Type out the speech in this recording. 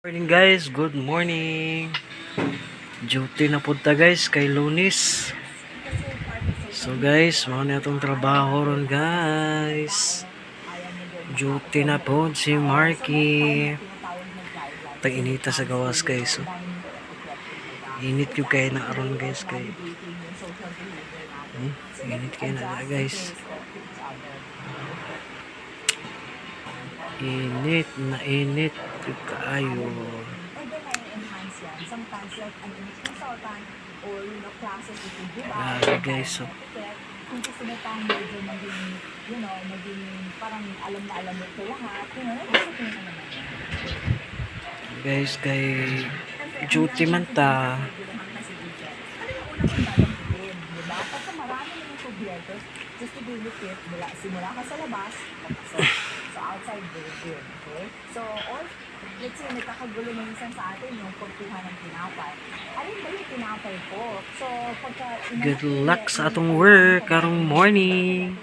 Morning guys, good morning. Duty na punta guys kay Lunis. So guys, mga na itong trabaho ron guys. Duty na po si Marky. Tag-inita sa gawas guys. So, init yung kayo na aron guys kay. Init kayo na guys. Init na init yung kaayo. Sometimes like an image consultant or classes that you do Guys, so kung gusto mo pang medyo maging, maging parang alam na alam mo ito lahat, gusto ko naman guys, kay duty man ta. Ano yung unang tatanggapin, diba? Kasi marami naman provietors just to be looking simula ka sa labas, so outside very good, okay? So, or let's say, nagkakagulo na minsan sa atin yung pagkuha ng tinapay. Alin ba yung tinapay ko? So, pagka... Good luck sa atong work karong morning.